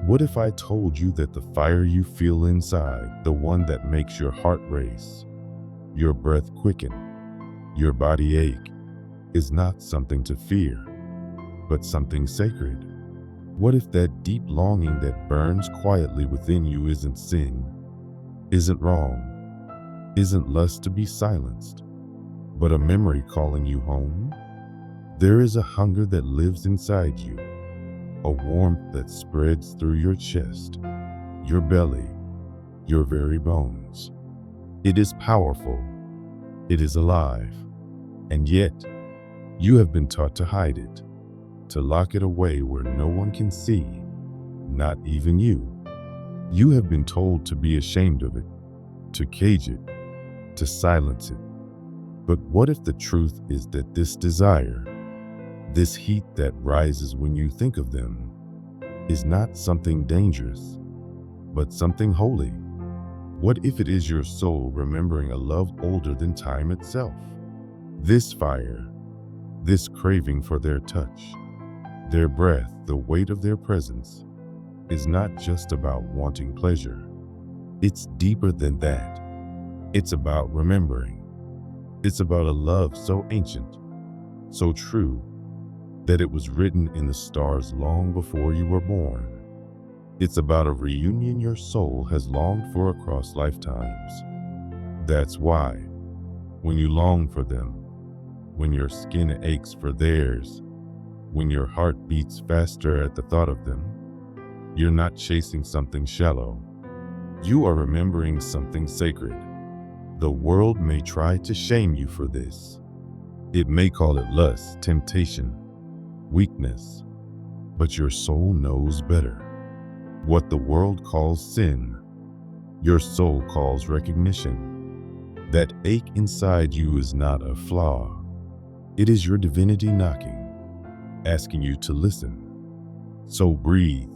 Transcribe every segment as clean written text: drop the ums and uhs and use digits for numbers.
What if I told you that the fire you feel inside, the one that makes your heart race, your breath quicken, your body ache, is not something to fear, but something sacred? What if that deep longing that burns quietly within you isn't sin, isn't wrong, isn't lust to be silenced, but a memory calling you home? There is a hunger that lives inside you, a warmth that spreads through your chest, your belly, your very bones. It is powerful, it is alive, and yet you have been taught to hide it, to lock it away where no one can see, not even you. You have been told to be ashamed of it, to cage it, to silence it. But what if the truth is that this desire, this heat that rises when you think of them, is not something dangerous, but something holy? What if it is your soul remembering a love older than time itself? This fire, this craving for their touch, their breath, the weight of their presence, is not just about wanting pleasure. It's deeper than that. It's about remembering. It's about a love so ancient, so true, that it was written in the stars long before you were born. It's about a reunion your soul has longed for across lifetimes. That's why, when you long for them, when your skin aches for theirs, when your heart beats faster at the thought of them, you're not chasing something shallow. You are remembering something sacred. The world may try to shame you for this. It may call it lust, temptation, weakness, but your soul knows better. What the world calls sin, your soul calls recognition. That ache inside you is not a flaw. It is your divinity knocking, asking you to listen. So breathe.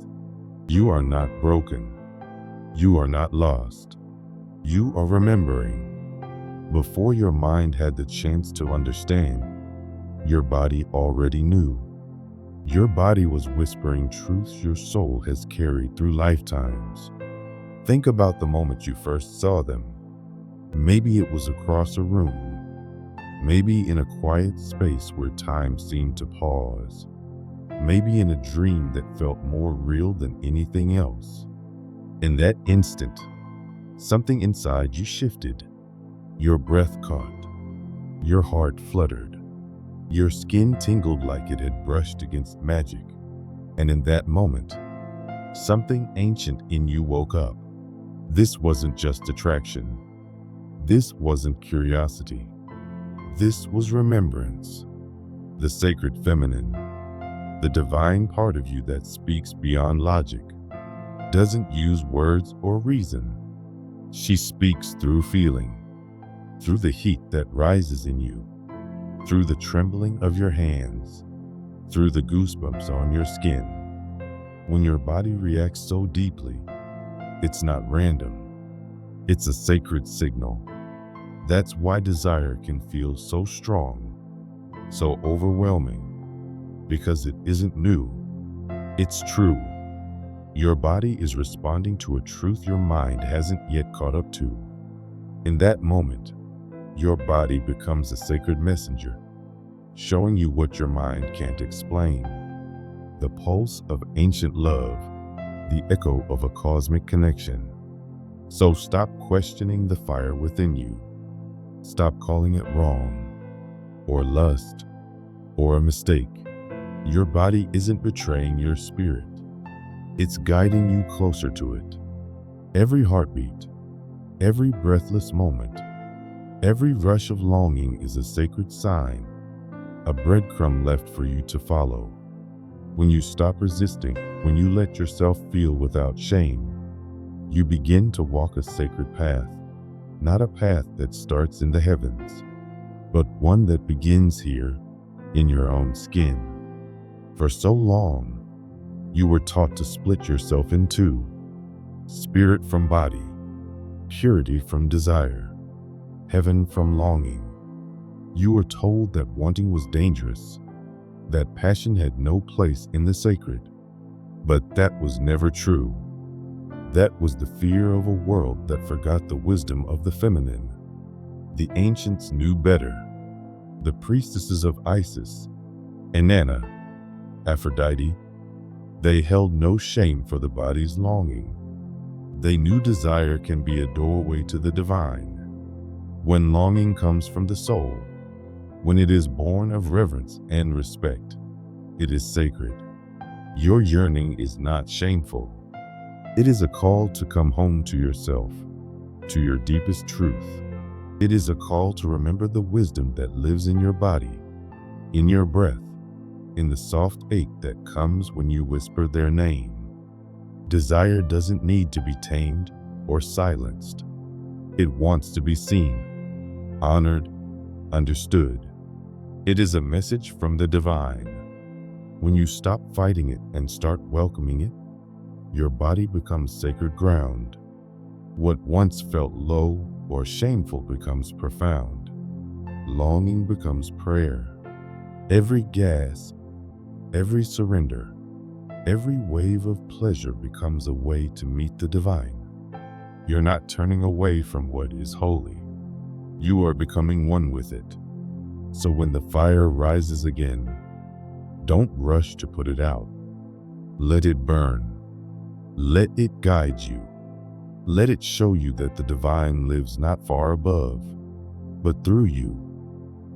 You are not broken. You are not lost. You are remembering. Before your mind had the chance to understand, your body already knew. Your body was whispering truths your soul has carried through lifetimes. Think about the moment you first saw them. Maybe it was across a room. Maybe in a quiet space where time seemed to pause. Maybe in a dream that felt more real than anything else. In that instant, something inside you shifted. Your breath caught. Your heart fluttered. Your skin tingled like it had brushed against magic. And in that moment, something ancient in you woke up. This wasn't just attraction. This wasn't curiosity. This was remembrance. The sacred feminine, the divine part of you that speaks beyond logic, doesn't use words or reason. She speaks through feeling, through the heat that rises in you, through the trembling of your hands, through the goosebumps on your skin. When your body reacts so deeply, it's not random. It's a sacred signal. That's why desire can feel so strong, so overwhelming, because it isn't new. It's true. Your body is responding to a truth your mind hasn't yet caught up to. In that moment, your body becomes a sacred messenger, showing you what your mind can't explain. The pulse of ancient love, the echo of a cosmic connection. So stop questioning the fire within you. Stop calling it wrong, or lust, or a mistake. Your body isn't betraying your spirit. It's guiding you closer to it. Every heartbeat, every breathless moment, every rush of longing is a sacred sign, a breadcrumb left for you to follow. When you stop resisting, when you let yourself feel without shame, you begin to walk a sacred path, not a path that starts in the heavens, but one that begins here, in your own skin. For so long, you were taught to split yourself in two, spirit from body, purity from desire, heaven from longing. You were told that wanting was dangerous, that passion had no place in the sacred. But that was never true. That was the fear of a world that forgot the wisdom of the feminine. The ancients knew better. The priestesses of Isis, Inanna, Aphrodite, they held no shame for the body's longing. They knew desire can be a doorway to the divine. When longing comes from the soul, when it is born of reverence and respect, it is sacred. Your yearning is not shameful. It is a call to come home to yourself, to your deepest truth. It is a call to remember the wisdom that lives in your body, in your breath, in the soft ache that comes when you whisper their name. Desire doesn't need to be tamed or silenced. It wants to be seen, honored, understood. It is a message from the divine. When you stop fighting it and start welcoming it, your body becomes sacred ground. What once felt low or shameful becomes profound. Longing becomes prayer. Every gasp, every surrender, every wave of pleasure becomes a way to meet the divine. You're not turning away from what is holy. You are becoming one with it. So when the fire rises again, don't rush to put it out. Let it burn. Let it guide you. Let it show you that the divine lives not far above, but through you.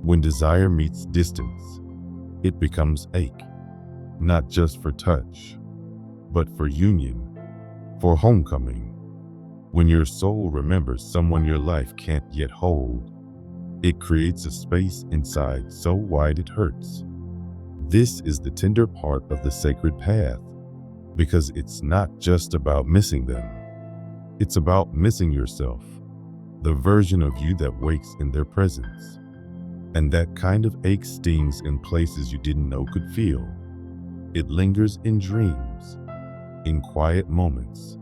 When desire meets distance, it becomes ache, not just for touch, but for union, for homecoming. When your soul remembers someone your life can't yet hold, it creates a space inside so wide it hurts. This is the tender part of the sacred path, because it's not just about missing them. It's about missing yourself, the version of you that wakes in their presence. And that kind of ache stings in places you didn't know could feel. It lingers in dreams, in quiet moments,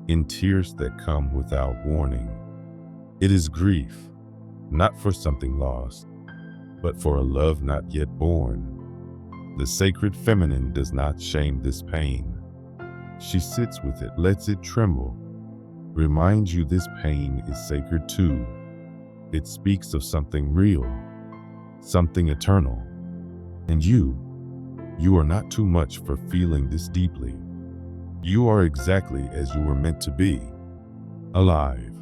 in tears that come without warning. It is grief, not for something lost, but for a love not yet born. The sacred feminine does not shame this pain. She sits with it, lets it tremble, reminds you this pain is sacred too. It speaks of something real, something eternal. And you are not too much for feeling this deeply. You are exactly as you were meant to be, alive,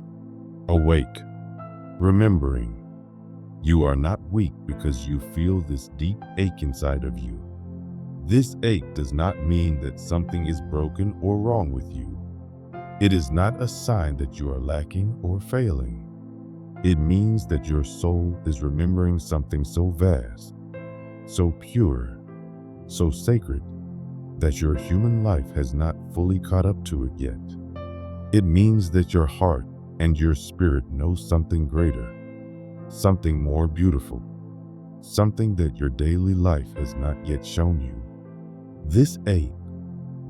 awake, remembering. You are not weak because you feel this deep ache inside of you. This ache does not mean that something is broken or wrong with you. It is not a sign that you are lacking or failing. It means that your soul is remembering something so vast, so pure, so sacred, that your human life has not fully caught up to it yet. It means that your heart and your spirit know something greater, something more beautiful, something that your daily life has not yet shown you. This ache,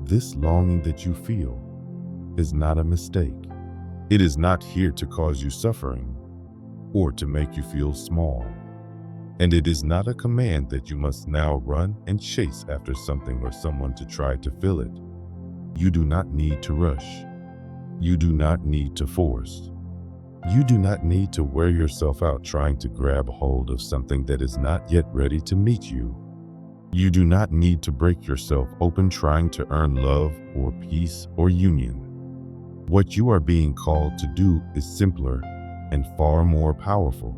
this longing that you feel, is not a mistake. It is not here to cause you suffering or to make you feel small. And it is not a command that you must now run and chase after something or someone to try to fill it. You do not need to rush. You do not need to force. You do not need to wear yourself out trying to grab hold of something that is not yet ready to meet you. You do not need to break yourself open trying to earn love or peace or union. What you are being called to do is simpler and far more powerful.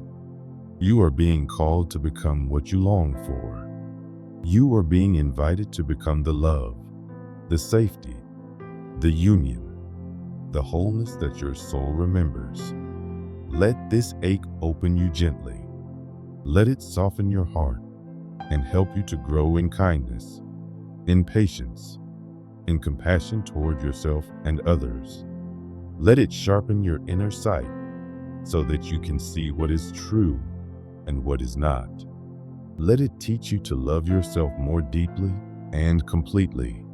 You are being called to become what you long for. You are being invited to become the love, the safety, the union, the wholeness that your soul remembers. Let this ache open you gently. Let it soften your heart and help you to grow in kindness, in patience, in compassion toward yourself and others. Let it sharpen your inner sight so that you can see what is true and what is not. Let it teach you to love yourself more deeply and completely.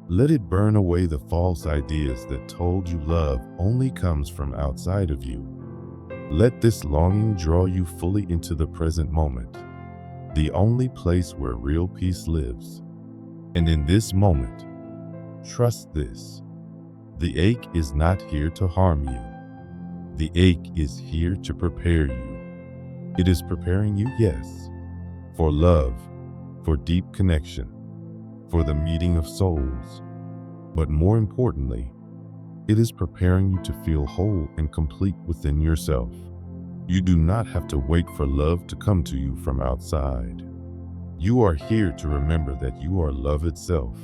Let it burn away the false ideas that told you love only comes from outside of you. Let this longing draw you fully into the present moment, the only place where real peace lives. And in this moment, Trust this. The ache is not here to harm you. The ache is here to prepare you. It is preparing you, yes, for love, for deep connection, for the meeting of souls. But more importantly, it is preparing you to feel whole and complete within yourself. You do not have to wait for love to come to you from outside. You are here to remember that you are love itself.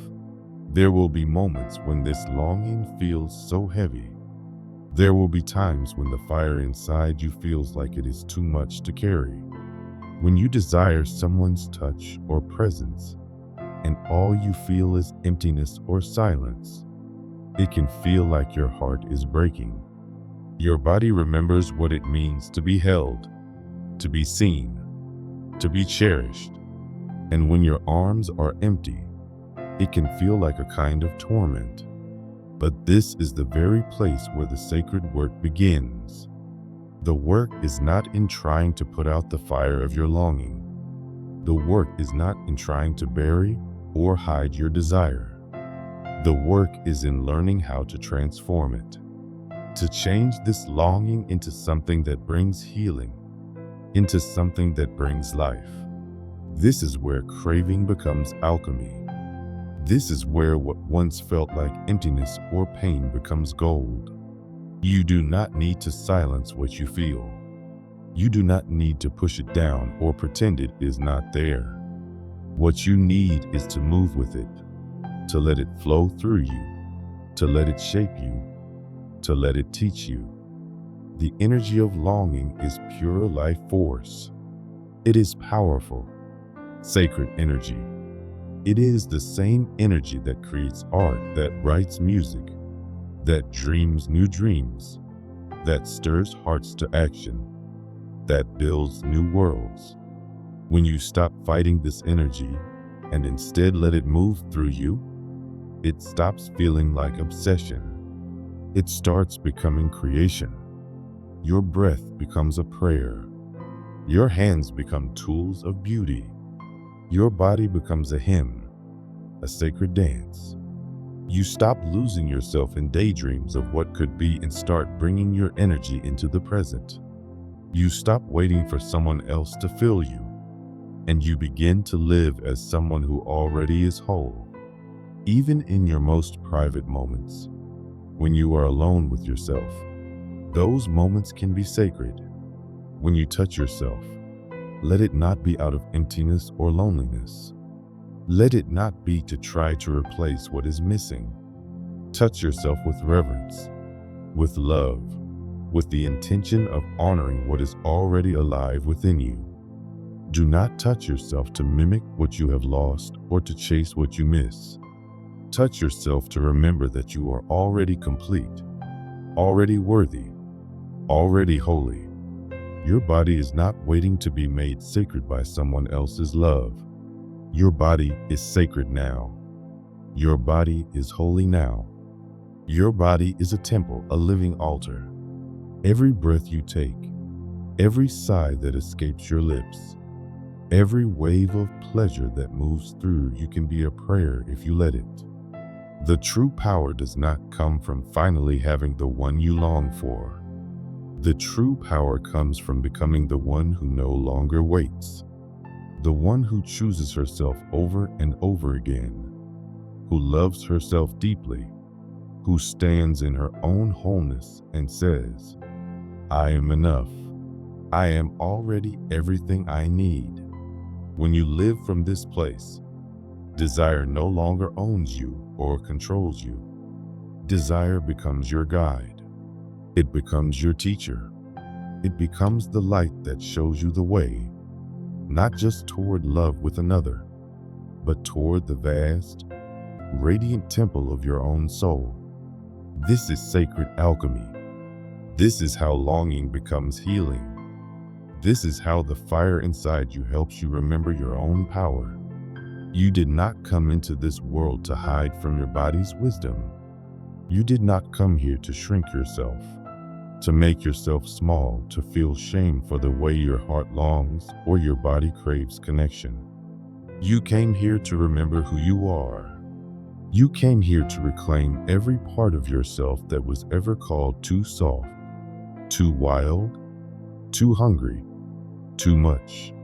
There will be moments when this longing feels so heavy. There will be times when the fire inside you feels like it is too much to carry. When you desire someone's touch or presence, and all you feel is emptiness or silence, it can feel like your heart is breaking. Your body remembers what it means to be held, to be seen, to be cherished. And when your arms are empty, it can feel like a kind of torment. But this is the very place where the sacred work begins. The work is not in trying to put out the fire of your longing. The work is not in trying to bury or hide your desire. The work is in learning how to transform it, to change this longing into something that brings healing, into something that brings life. This is where craving becomes alchemy. This is where what once felt like emptiness or pain becomes gold. You do not need to silence what you feel. You do not need to push it down or pretend it is not there. What you need is to move with it, to let it flow through you, to let it shape you, to let it teach you. The energy of longing is pure life force. It is powerful, sacred energy. It is the same energy that creates art, that writes music, that dreams new dreams, that stirs hearts to action, that builds new worlds. When you stop fighting this energy and instead let it move through you, it stops feeling like obsession. It starts becoming creation. Your breath becomes a prayer. Your hands become tools of beauty. Your body becomes a hymn, a sacred dance. You stop losing yourself in daydreams of what could be and start bringing your energy into the present. You stop waiting for someone else to fill you, and you begin to live as someone who already is whole. Even in your most private moments, when you are alone with yourself, those moments can be sacred. When you touch yourself, let it not be out of emptiness or loneliness. Let it not be to try to replace what is missing. Touch yourself with reverence, with love, with the intention of honoring what is already alive within you. Do not touch yourself to mimic what you have lost or to chase what you miss. Touch yourself to remember that you are already complete, already worthy, already holy. Your body is not waiting to be made sacred by someone else's love. Your body is sacred now. Your body is holy now. Your body is a temple, a living altar. Every breath you take, every sigh that escapes your lips, every wave of pleasure that moves through you can be a prayer if you let it. The true power does not come from finally having the one you long for. The true power comes from becoming the one who no longer waits, the one who chooses herself over and over again, who loves herself deeply, who stands in her own wholeness and says, I am enough. I am already everything I need. When you live from this place, desire no longer owns you or controls you. Desire becomes your guide. It becomes your teacher. It becomes the light that shows you the way, not just toward love with another, but toward the vast, radiant temple of your own soul. This is sacred alchemy. This is how longing becomes healing. This is how the fire inside you helps you remember your own power. You did not come into this world to hide from your body's wisdom. You did not come here to shrink yourself, to make yourself small, to feel shame for the way your heart longs or your body craves connection. You came here to remember who you are. You came here to reclaim every part of yourself that was ever called too soft, too wild, too hungry, too much.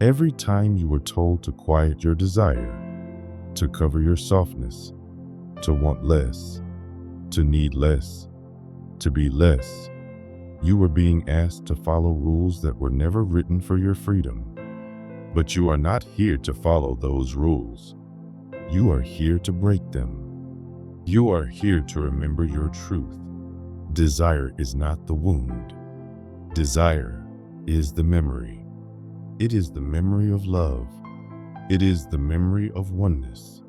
Every time you were told to quiet your desire, to cover your softness, to want less, to need less, to be less, you were being asked to follow rules that were never written for your freedom. But you are not here to follow those rules. You are here to break them. You are here to remember your truth. Desire is not the wound. Desire is the memory. It is the memory of love. It is the memory of oneness.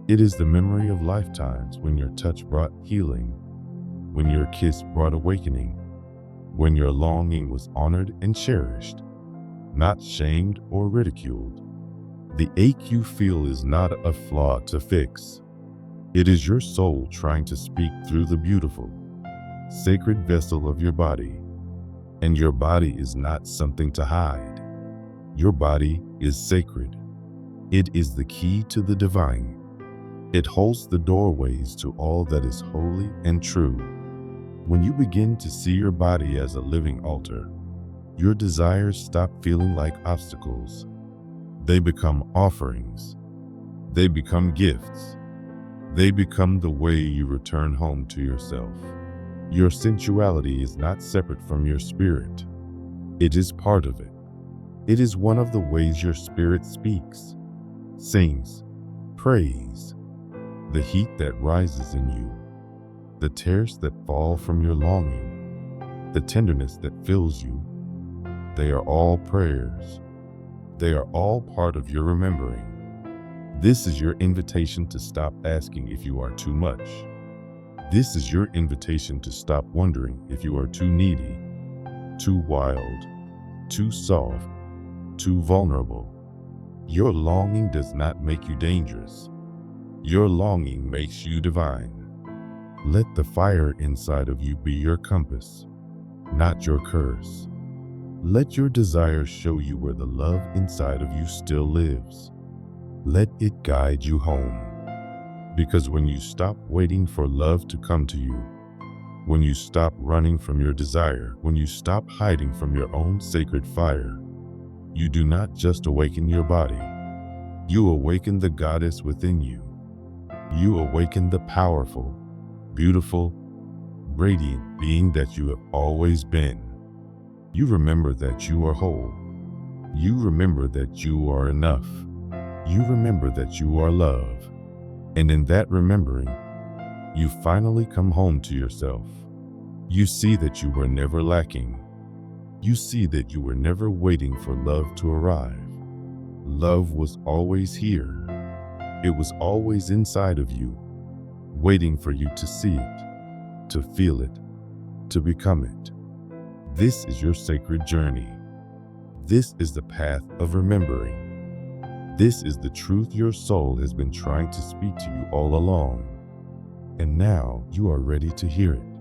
It is the memory of lifetimes when your touch brought healing, when your kiss brought awakening, when your longing was honored and cherished, not shamed or ridiculed. The ache you feel is not a flaw to fix. It is your soul trying to speak through the beautiful, sacred vessel of your body. And your body is not something to hide. Your body is sacred. It is the key to the divine. It holds the doorways to all that is holy and true. When you begin to see your body as a living altar, your desires stop feeling like obstacles. They become offerings. They become gifts. They become the way you return home to yourself. Your sensuality is not separate from your spirit. It is part of it. It is one of the ways your spirit speaks, sings, prays. The heat that rises in you, the tears that fall from your longing, the tenderness that fills you, they are all prayers. They are all part of your remembering. This is your invitation to stop asking if you are too much. This is your invitation to stop wondering if you are too needy, too wild, too soft, too vulnerable. Your longing does not make you dangerous. Your longing makes you divine. Let the fire inside of you be your compass, not your curse. Let your desire show you where the love inside of you still lives. Let it guide you home. Because when you stop waiting for love to come to you, when you stop running from your desire, when you stop hiding from your own sacred fire, you do not just awaken your body. You awaken the goddess within you. You awaken the powerful, beautiful, radiant being that you have always been. You remember that you are whole. You remember that you are enough. You remember that you are love. And in that remembering, you finally come home to yourself. You see that you were never lacking. You see that you were never waiting for love to arrive. Love was always here. It was always inside of you, waiting for you to see it, to feel it, to become it. This is your sacred journey. This is the path of remembering. This is the truth your soul has been trying to speak to you all along. And now you are ready to hear it.